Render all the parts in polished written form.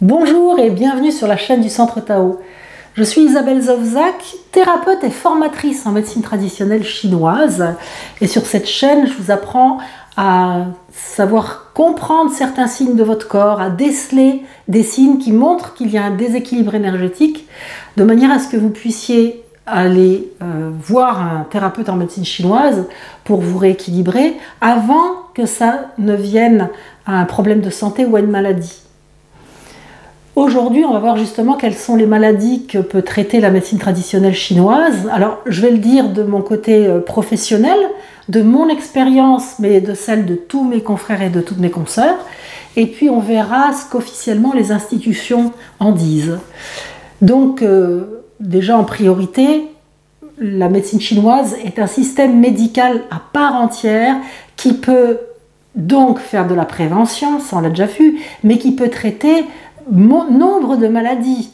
Bonjour et bienvenue sur la chaîne du Centre Tao. Je suis Isabelle Zovzak, thérapeute et formatrice en médecine traditionnelle chinoise. Et sur cette chaîne, je vous apprends à savoir comprendre certains signes de votre corps, à déceler des signes qui montrent qu'il y a un déséquilibre énergétique, de manière à ce que vous puissiez aller voir un thérapeute en médecine chinoise pour vous rééquilibrer avant que ça ne vienne à un problème de santé ou à une maladie. Aujourd'hui, on va voir justement quelles sont les maladies que peut traiter la médecine traditionnelle chinoise. Alors, je vais le dire de mon côté professionnel, de mon expérience, mais de celle de tous mes confrères et de toutes mes consoeurs. Et puis, on verra ce qu'officiellement les institutions en disent. Donc, déjà en priorité, la médecine chinoise est un système médical à part entière qui peut donc faire de la prévention, ça on l'a déjà vu, mais qui peut traiter nombre de maladies.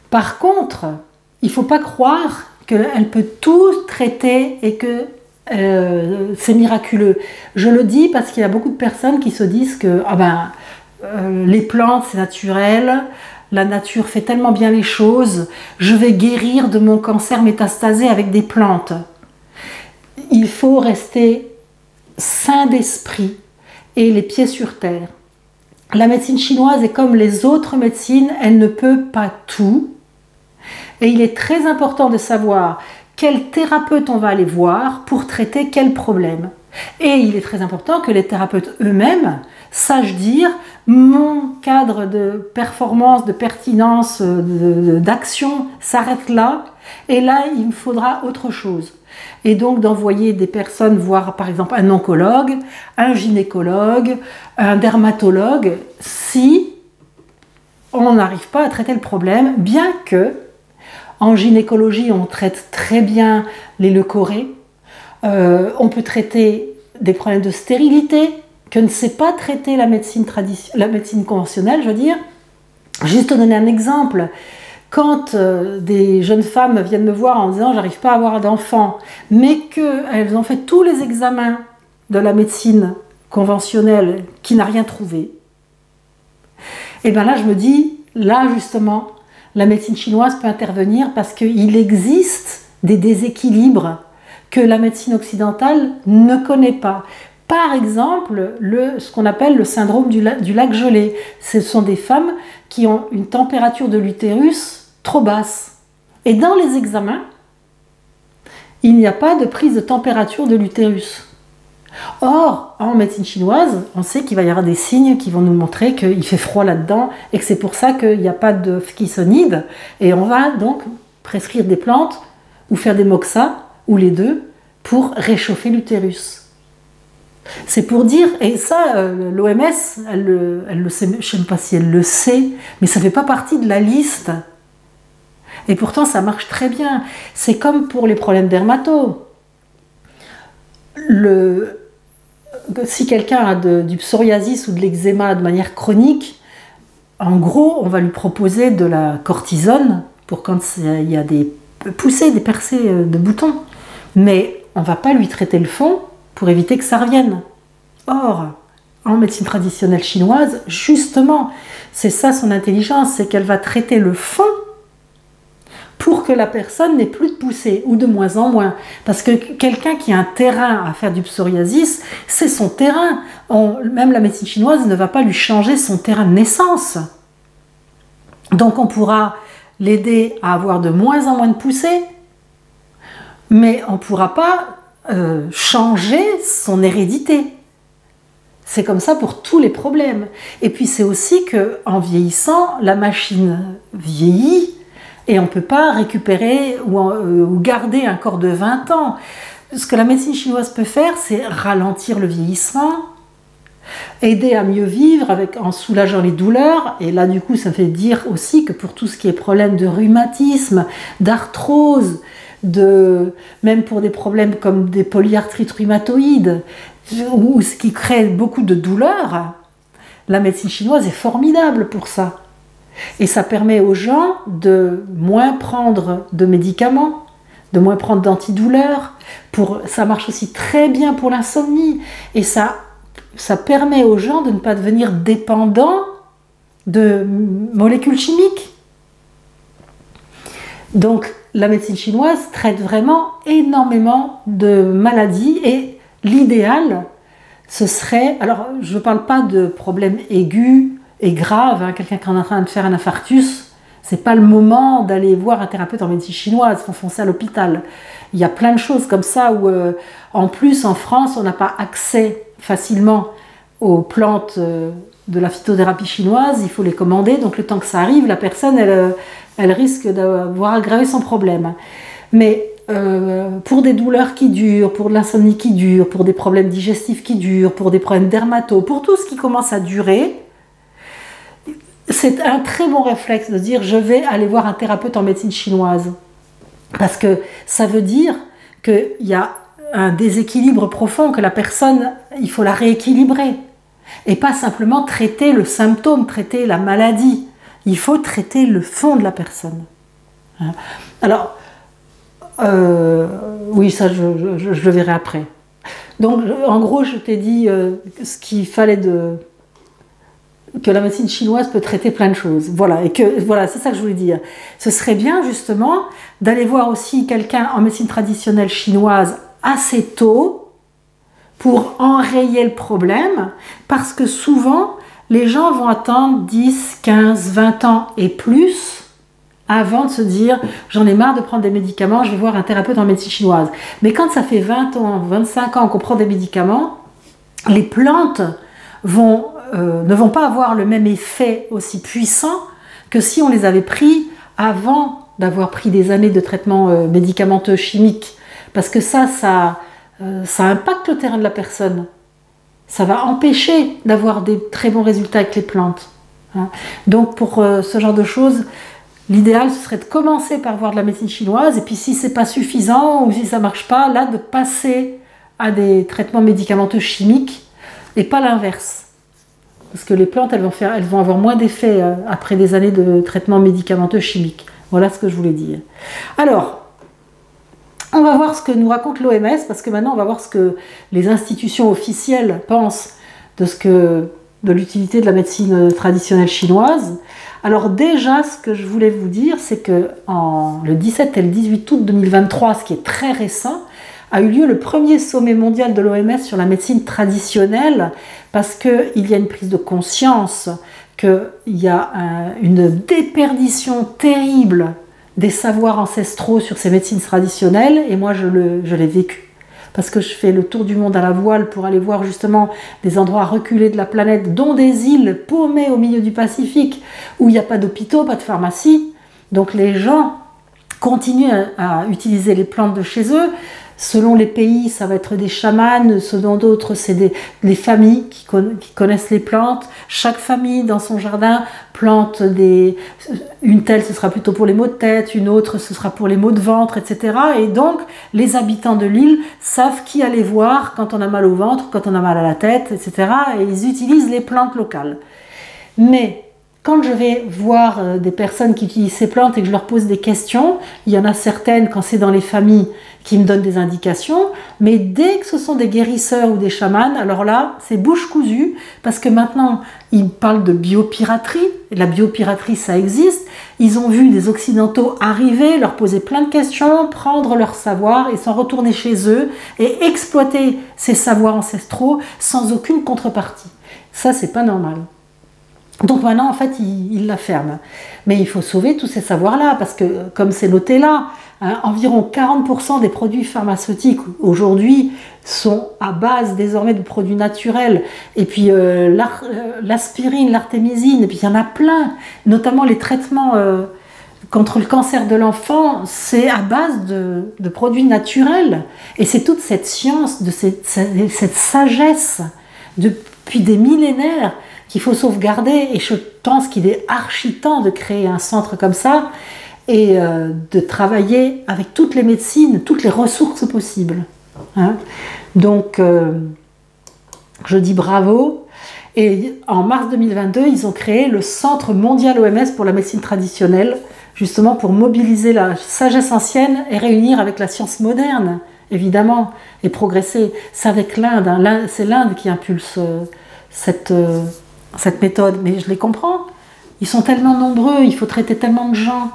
Par contre, il ne faut pas croire qu'elle peut tout traiter et que c'est miraculeux. Je le dis parce qu'il y a beaucoup de personnes qui se disent que les plantes c'est naturel, la nature fait tellement bien les choses, je vais guérir de mon cancer métastasé avec des plantes. Il faut rester sain d'esprit et les pieds sur terre. La médecine chinoise est comme les autres médecines, elle ne peut pas tout. Et il est très important de savoir quel thérapeute on va aller voir pour traiter quel problème. Et il est très important que les thérapeutes eux-mêmes sachent dire mon cadre de performance, de pertinence, d'action s'arrête là. Et là, il me faudra autre chose. Et donc d'envoyer des personnes voir par exemple un oncologue, un gynécologue, un dermatologue, si on n'arrive pas à traiter le problème, bien que en gynécologie on traite très bien les leucorrhées, on peut traiter des problèmes de stérilité que ne sait pas traiter la médecine conventionnelle, je veux dire. Juste te donner un exemple. Quand des jeunes femmes viennent me voir en disant « j'arrive pas à avoir d'enfant », mais qu'elles ont fait tous les examens de la médecine conventionnelle qui n'a rien trouvé, et bien là je me dis, là justement, la médecine chinoise peut intervenir parce qu'il existe des déséquilibres que la médecine occidentale ne connaît pas. Par exemple, ce qu'on appelle le syndrome du lac gelé. Ce sont des femmes qui ont une température de l'utérus trop basse. Et dans les examens, il n'y a pas de prise de température de l'utérus. Or, en médecine chinoise, on sait qu'il va y avoir des signes qui vont nous montrer qu'il fait froid là-dedans et que c'est pour ça qu'il n'y a pas de phycosonide. Et on va donc prescrire des plantes ou faire des moxas, ou les deux, pour réchauffer l'utérus. C'est pour dire, et ça, l'OMS, elle le sait, je ne sais pas si elle le sait, mais ça ne fait pas partie de la liste. Et pourtant, ça marche très bien. C'est comme pour les problèmes dermato. Si quelqu'un a du psoriasis ou de l'eczéma de manière chronique, en gros, on va lui proposer de la cortisone pour quand il y a des poussées, des percées de boutons. Mais on ne va pas lui traiter le fond pour éviter que ça revienne. Or, en médecine traditionnelle chinoise, justement, c'est ça son intelligence, c'est qu'elle va traiter le fond pour que la personne n'ait plus de poussée, ou de moins en moins. Parce que quelqu'un qui a un terrain à faire du psoriasis, c'est son terrain. Même la médecine chinoise ne va pas lui changer son terrain de naissance. Donc on pourra l'aider à avoir de moins en moins de poussée, mais on ne pourra pas changer son hérédité. C'est comme ça pour tous les problèmes. Et puis c'est aussi qu'en vieillissant, la machine vieillit et on ne peut pas récupérer ou garder un corps de 20 ans. Ce que la médecine chinoise peut faire, c'est ralentir le vieillissement, aider à mieux vivre en soulageant les douleurs. Et là, du coup, ça fait dire aussi que pour tout ce qui est problème de rhumatisme, d'arthrose, même pour des problèmes comme des polyarthrites rhumatoïdes, ou ce qui crée beaucoup de douleurs, la médecine chinoise est formidable pour ça. Et ça permet aux gens de moins prendre de médicaments, de moins prendre d'antidouleurs. Ça marche aussi très bien pour l'insomnie. Et ça permet aux gens de ne pas devenir dépendants de molécules chimiques. Donc la médecine chinoise traite vraiment énormément de maladies et l'idéal, ce serait, alors je ne parle pas de problèmes aigus et graves, hein, quelqu'un qui est en train de faire un infarctus, c'est pas le moment d'aller voir un thérapeute en médecine chinoise, il faut foncer à l'hôpital. Il y a plein de choses comme ça où, en plus, en France, on n'a pas accès facilement aux plantes de la phytothérapie chinoise, il faut les commander, donc le temps que ça arrive, la personne, elle risque d'avoir aggravé son problème. Mais pour des douleurs qui durent, pour de l'insomnie qui dure, pour des problèmes digestifs qui durent, pour des problèmes dermato, pour tout ce qui commence à durer, c'est un très bon réflexe de dire je vais aller voir un thérapeute en médecine chinoise. Parce que ça veut dire qu'il y a un déséquilibre profond, que la personne, il faut la rééquilibrer. Et pas simplement traiter le symptôme, traiter la maladie. Il faut traiter le fond de la personne. Alors, oui, ça je le verrai après. Donc, en gros, je t'ai dit ce qu'il fallait que la médecine chinoise peut traiter plein de choses. Voilà, et que voilà, c'est ça que je voulais dire. Ce serait bien, justement, d'aller voir aussi quelqu'un en médecine traditionnelle chinoise assez tôt pour enrayer le problème, parce que souvent, les gens vont attendre 10, 15, 20 ans et plus avant de se dire « j'en ai marre de prendre des médicaments, je vais voir un thérapeute en médecine chinoise ». Mais quand ça fait 20 ans, 25 ans qu'on prend des médicaments, les plantes ne vont pas avoir le même effet aussi puissant que si on les avait pris avant d'avoir pris des années de traitement médicamenteux chimique. Parce que ça impacte le terrain de la personne. Ça va empêcher d'avoir des très bons résultats avec les plantes. Hein. Donc pour ce genre de choses, l'idéal ce serait de commencer par voir de la médecine chinoise, et puis si c'est pas suffisant ou si ça marche pas, là de passer à des traitements médicamenteux chimiques et pas l'inverse. Parce que les plantes, elles vont avoir moins d'effet après des années de traitement médicamenteux chimique. Voilà ce que je voulais dire. Alors, on va voir ce que nous raconte l'OMS, parce que maintenant, on va voir ce que les institutions officielles pensent de l'utilité de la médecine traditionnelle chinoise. Alors déjà, ce que je voulais vous dire, c'est que le 17 et le 18 août 2023, ce qui est très récent, a eu lieu le premier sommet mondial de l'OMS sur la médecine traditionnelle, parce qu'il y a une prise de conscience qu'il y a une déperdition terrible des savoirs ancestraux sur ces médecines traditionnelles, et moi je l'ai vécu. Parce que je fais le tour du monde à la voile pour aller voir justement des endroits reculés de la planète, dont des îles paumées au milieu du Pacifique, où il n'y a pas d'hôpitaux, pas de pharmacie. Donc les gens continuent à utiliser les plantes de chez eux. Selon les pays, ça va être des chamans, selon d'autres, c'est les familles qui connaissent les plantes. Chaque famille, dans son jardin, plante une telle, ce sera plutôt pour les maux de tête, une autre, ce sera pour les maux de ventre, etc. Et donc, les habitants de l'île savent qui aller voir quand on a mal au ventre, quand on a mal à la tête, etc. Et ils utilisent les plantes locales. Mais quand je vais voir des personnes qui utilisent ces plantes et que je leur pose des questions, il y en a certaines, quand c'est dans les familles, qui me donnent des indications, mais dès que ce sont des guérisseurs ou des chamans, alors là, c'est bouche cousue, parce que maintenant, ils parlent de biopiraterie, et la biopiraterie, ça existe, ils ont vu des Occidentaux arriver, leur poser plein de questions, prendre leur savoir et s'en retourner chez eux, et exploiter ces savoirs ancestraux sans aucune contrepartie. Ça, c'est pas normal. Donc maintenant, en fait, ils la ferment. Mais il faut sauver tous ces savoirs-là, parce que, comme c'est noté là, environ 40% des produits pharmaceutiques aujourd'hui sont à base désormais de produits naturels. Et puis l'aspirine, l'artémisine, et puis il y en a plein, notamment les traitements contre le cancer de l'enfant, c'est à base de produits naturels. Et c'est toute cette science, cette sagesse depuis des millénaires qu'il faut sauvegarder, et je pense qu'il est archi temps de créer un centre comme ça et de travailler avec toutes les médecines, toutes les ressources possibles. Hein. Donc, je dis bravo. Et en mars 2022, ils ont créé le Centre mondial OMS pour la médecine traditionnelle, justement pour mobiliser la sagesse ancienne et réunir avec la science moderne, évidemment, et progresser. C'est avec l'Inde, hein. C'est l'Inde qui impulse cette méthode, mais je les comprends. Ils sont tellement nombreux, il faut traiter tellement de gens.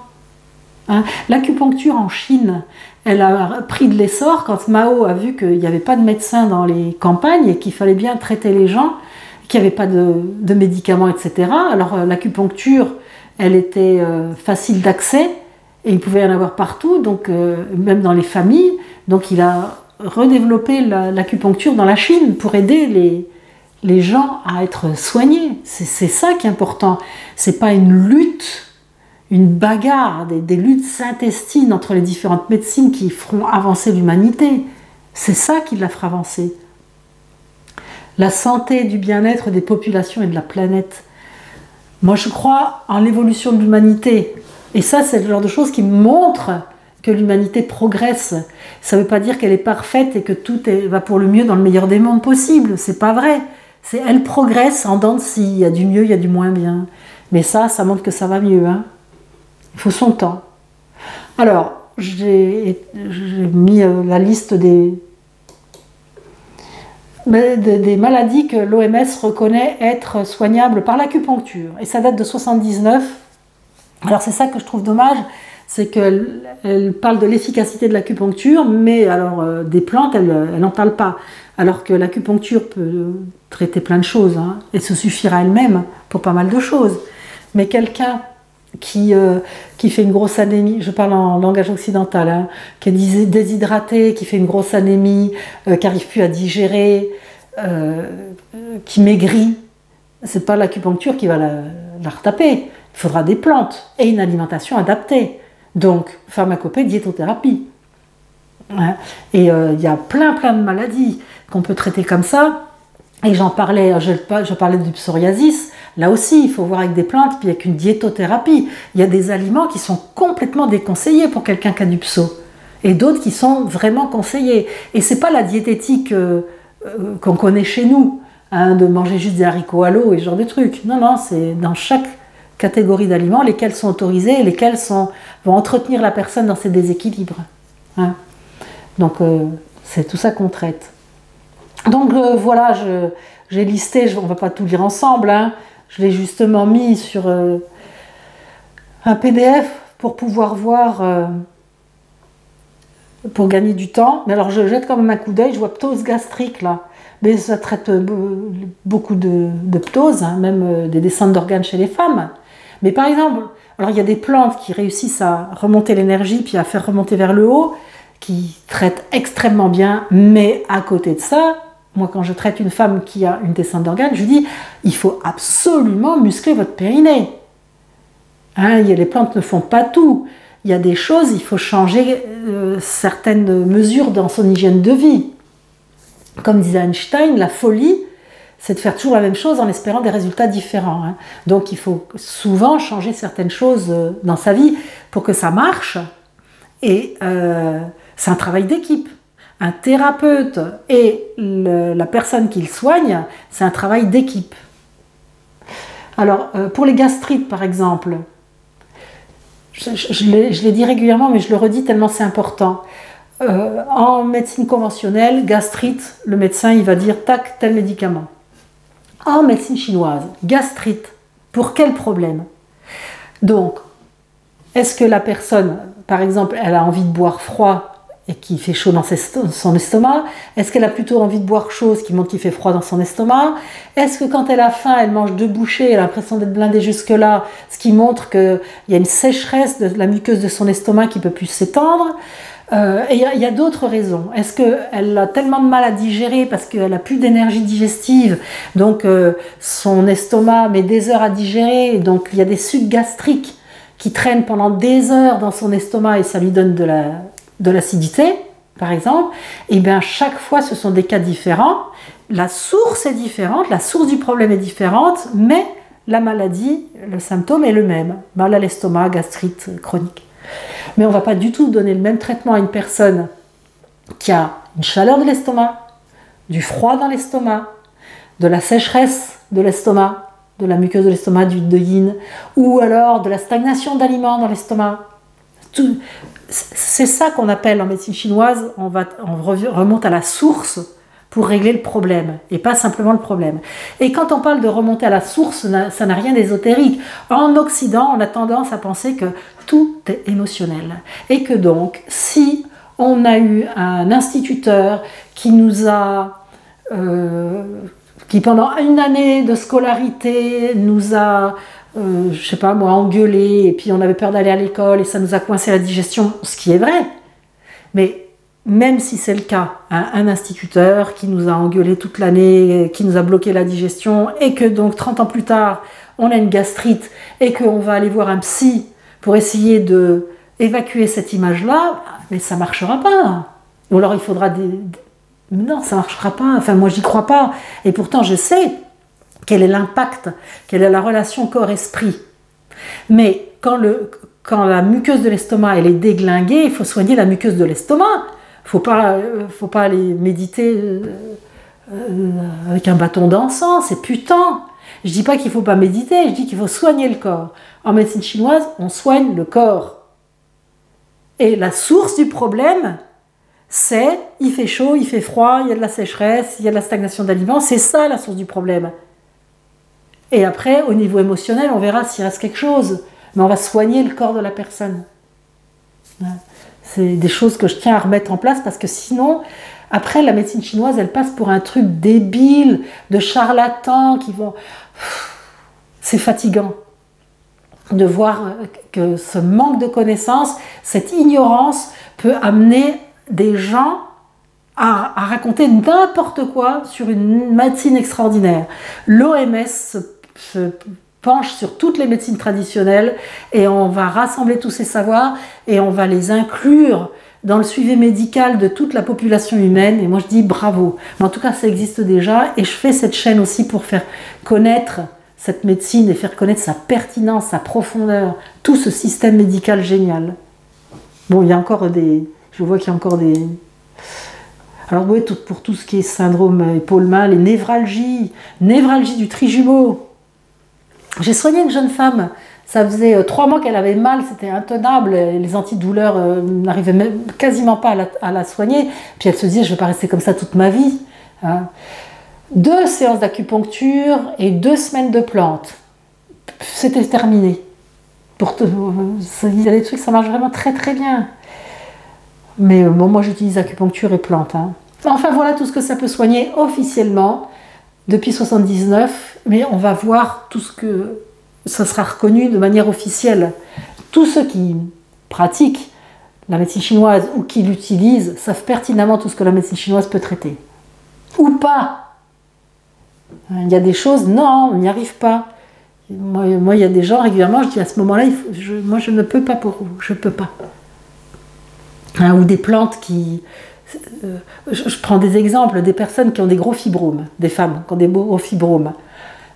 Hein. L'acupuncture en Chine, elle a pris de l'essor quand Mao a vu qu'il n'y avait pas de médecins dans les campagnes et qu'il fallait bien traiter les gens, qu'il n'y avait pas de médicaments, etc. Alors l'acupuncture, elle était facile d'accès et il pouvait y en avoir partout, donc même dans les familles. Donc il a redéveloppé l'acupuncture dans la Chine pour aider les gens à être soignés. C'est ça qui est important. C'est pas une lutte, une bagarre, des luttes intestines entre les différentes médecines qui feront avancer l'humanité. C'est ça qui la fera avancer. La santé du bien-être des populations et de la planète. Moi, je crois en l'évolution de l'humanité. Et ça, c'est le genre de choses qui montrent que l'humanité progresse. Ça ne veut pas dire qu'elle est parfaite et que tout va pour le mieux dans le meilleur des mondes possible. C'est pas vrai. Elle progresse en dents de scie. Il y a du mieux, il y a du moins bien. Mais ça montre que ça va mieux. Hein. Il faut son temps. Alors, j'ai mis la liste des maladies que l'OMS reconnaît être soignables par l'acupuncture. Et ça date de 79. Alors c'est ça que je trouve dommage, c'est qu'elle parle de l'efficacité de l'acupuncture, mais alors des plantes, elle n'en parle pas. Alors que l'acupuncture peut traiter plein de choses, hein, et se suffire à elle-même pour pas mal de choses. Mais quelqu'un qui fait une grosse anémie, je parle en langage occidental, hein, qui est déshydraté, qui fait une grosse anémie, qui n'arrive plus à digérer, qui maigrit, c'est pas l'acupuncture qui va la retaper. Il faudra des plantes et une alimentation adaptée. Donc, pharmacopée, diétothérapie. Hein. Et il y a plein de maladies qu'on peut traiter comme ça. Et j'en parlais, je parlais du psoriasis. Là aussi, il faut voir avec des plantes, puis avec une diétothérapie. Il y a des aliments qui sont complètement déconseillés pour quelqu'un qui a du pso. Et d'autres qui sont vraiment conseillés. Et c'est pas la diététique qu'on connaît chez nous, hein, de manger juste des haricots à l'eau et ce genre de trucs. Non, c'est dans chaque catégorie d'aliments, lesquels sont autorisés et lesquels vont entretenir la personne dans ses déséquilibres. Hein. Donc, c'est tout ça qu'on traite. Donc, voilà, j'ai listé, on ne va pas tout lire ensemble, hein, je l'ai justement mis sur un PDF pour pouvoir voir, pour gagner du temps. Mais alors, je jette quand même un coup d'œil, je vois ptose gastrique, là. Mais ça traite beaucoup de ptose, hein, même des descentes d'organes chez les femmes. Mais par exemple, alors il y a des plantes qui réussissent à remonter l'énergie puis à faire remonter vers le haut, qui traitent extrêmement bien, mais à côté de ça, moi quand je traite une femme qui a une descente d'organes, je lui dis, il faut absolument muscler votre périnée. Hein, les plantes ne font pas tout. Il y a des choses, il faut changer certaines mesures dans son hygiène de vie. Comme disait Einstein, la folie, c'est de faire toujours la même chose en espérant des résultats différents. Hein. Donc il faut souvent changer certaines choses dans sa vie pour que ça marche. Et c'est un travail d'équipe. Un thérapeute et la personne qui le soigne, c'est un travail d'équipe. Alors, pour les gastrites, par exemple, je l'ai dit régulièrement, mais je le redis tellement c'est important. En médecine conventionnelle, gastrite, le médecin il va dire tac, tel médicament. En médecine chinoise, gastrite, pour quel problème? Donc, est-ce que la personne, par exemple, elle a envie de boire froid et qui fait chaud dans son estomac? Est-ce qu'elle a plutôt envie de boire chaud, ce qui montre qu'il fait froid dans son estomac? Est-ce que quand elle a faim, elle mange 2 bouchées, elle a l'impression d'être blindée jusque-là, ce qui montre qu'il y a une sécheresse de la muqueuse de son estomac qui ne peut plus s'étendre? Et il y a d'autres raisons. Est-ce qu'elle a tellement de mal à digérer parce qu'elle n'a plus d'énergie digestive, donc son estomac met des heures à digérer, donc il y a des sucs gastriques qui traînent pendant des heures dans son estomac et ça lui donne de l'acidité, par exemple? Et bien chaque fois ce sont des cas différents, la source est différente, la source du problème est différente, mais la maladie, le symptôme est le même, mal à l'estomac, gastrite chronique. Mais on ne va pas du tout donner le même traitement à une personne qui a une chaleur de l'estomac, du froid dans l'estomac, de la sécheresse de l'estomac, de la muqueuse de l'estomac, du de yin, ou alors de la stagnation d'aliments dans l'estomac. C'est ça qu'on appelle en médecine chinoise, on remonte à la source pour régler le problème, et pas simplement le problème. Et quand on parle de remonter à la source, ça n'a rien d'ésotérique. En Occident, on a tendance à penser que tout est émotionnel. Et que donc, si on a eu un instituteur qui nous a... qui pendant une année de scolarité nous a, je sais pas moi, engueulé, et puis on avait peur d'aller à l'école, et ça nous a coincé la digestion, ce qui est vrai. Mais même si c'est le cas, hein, un instituteur qui nous a engueulé toute l'année, qui nous a bloqué la digestion, et que donc 30 ans plus tard, on a une gastrite, et qu'on va aller voir un psy pour essayer de évacuer cette image-là, mais ça ne marchera pas. Ou alors il faudra non, ça ne marchera pas, enfin moi j'y crois pas. Et pourtant je sais quel est l'impact, quelle est la relation corps-esprit. Mais quand la muqueuse de l'estomac elle est déglinguée, il faut soigner la muqueuse de l'estomac. Faut pas aller méditer avec un bâton d'encens, c'est putain. Je dis pas qu'il faut pas méditer, je dis qu'il faut soigner le corps. En médecine chinoise, on soigne le corps. Et la source du problème, c'est il fait chaud, il fait froid, il y a de la sécheresse, il y a de la stagnation d'aliments, c'est ça la source du problème. Et après, au niveau émotionnel, on verra s'il reste quelque chose. Mais on va soigner le corps de la personne. C'est des choses que je tiens à remettre en place parce que sinon, après, la médecine chinoise, elle passe pour un truc débile, de charlatans qui vont... C'est fatigant de voir que ce manque de connaissances, cette ignorance peut amener des gens à raconter n'importe quoi sur une médecine extraordinaire. L'OMS se penche sur toutes les médecines traditionnelles et on va rassembler tous ces savoirs et on va les inclure dans le suivi médical de toute la population humaine. Et moi je dis bravo. Mais en tout cas ça existe déjà et je fais cette chaîne aussi pour faire connaître cette médecine et faire connaître sa pertinence, sa profondeur, tout ce système médical génial. Bon, il y a encore des... Je vois qu'il y a encore des... Alors oui, pour tout ce qui est syndrome épaule-main, les névralgies du trijumeau. J'ai soigné une jeune femme, ça faisait 3 mois qu'elle avait mal, c'était intenable, les antidouleurs n'arrivaient même quasiment pas à la soigner. Puis elle se disait, je ne vais pas rester comme ça toute ma vie. Hein. 2 séances d'acupuncture et 2 semaines de plantes. C'était terminé. Il y a des trucs, ça marche vraiment très très bien. Mais bon, moi j'utilise acupuncture et plantes. Hein. Enfin voilà tout ce que ça peut soigner officiellement depuis 79. Mais on va voir tout ce que ça sera reconnu de manière officielle. Tous ceux qui pratiquent la médecine chinoise ou qui l'utilisent savent pertinemment tout ce que la médecine chinoise peut traiter. Ou pas. Il y a des choses, non, on n'y arrive pas. Moi, il y a des gens régulièrement, je dis à ce moment-là, moi je ne peux pas pour vous, je ne peux pas. Hein, ou des plantes qui... je prends des exemples, des personnes qui ont des gros fibromes, des femmes qui ont des gros fibromes.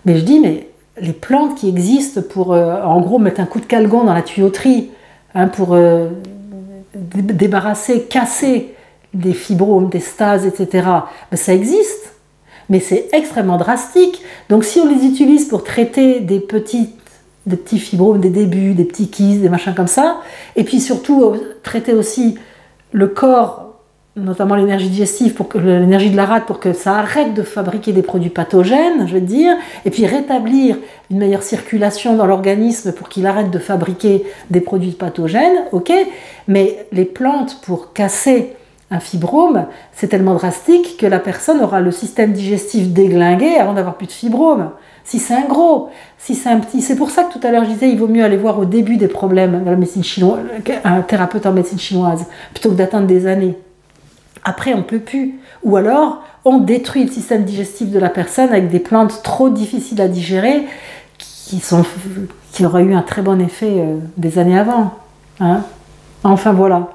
Mais je dis, mais les plantes qui existent pour, en gros, mettre un coup de calgon dans la tuyauterie, hein, pour débarrasser, casser des fibromes, des stases, etc., ben, ça existe. Mais c'est extrêmement drastique. Donc si on les utilise pour traiter des petits fibromes, des débuts, des petits kystes, des machins comme ça, et puis surtout traiter aussi le corps, notamment l'énergie digestive, l'énergie de la rate, pour que ça arrête de fabriquer des produits pathogènes, je veux dire, et puis rétablir une meilleure circulation dans l'organisme pour qu'il arrête de fabriquer des produits pathogènes, ok, mais les plantes pour casser un fibrome, c'est tellement drastique que la personne aura le système digestif déglingué avant d'avoir plus de fibrome. Si c'est un gros, si c'est un petit, c'est pour ça que tout à l'heure je disais il vaut mieux aller voir au début des problèmes de la médecine chinoise, un thérapeute en médecine chinoise, plutôt que d'attendre des années. Après on ne peut plus. Ou alors on détruit le système digestif de la personne avec des plantes trop difficiles à digérer qui auraient eu un très bon effet des années avant. Hein, enfin voilà.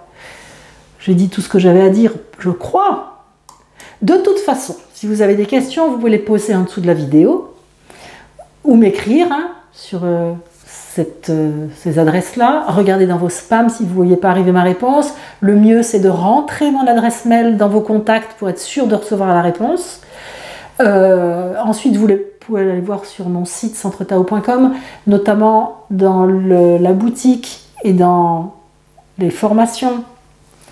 J'ai dit tout ce que j'avais à dire, je crois. De toute façon, si vous avez des questions, vous pouvez les poser en dessous de la vidéo ou m'écrire hein, sur ces adresses-là. Regardez dans vos spams si vous ne voyez pas arriver ma réponse. Le mieux, c'est de rentrer mon adresse mail dans vos contacts pour être sûr de recevoir la réponse. Ensuite, vous pouvez aller voir sur mon site centretao.com, notamment dans la boutique et dans les formations.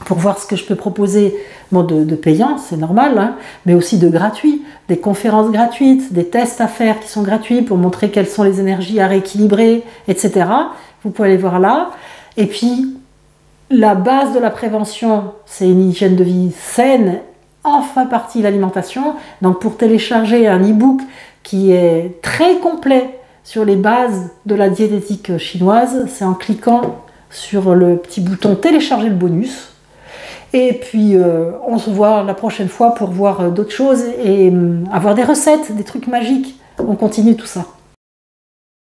pour voir ce que je peux proposer, bon, de payant, c'est normal, hein, mais aussi de gratuit, des conférences gratuites, des tests à faire qui sont gratuits pour montrer quelles sont les énergies à rééquilibrer, etc. Vous pouvez aller voir là. Et puis, la base de la prévention, c'est une hygiène de vie saine, en fin partie l'alimentation. Donc pour télécharger un e-book qui est très complet sur les bases de la diététique chinoise, c'est en cliquant sur le petit bouton télécharger le bonus. Et puis on se voit la prochaine fois pour voir d'autres choses et avoir des recettes, des trucs magiques. On continue tout ça.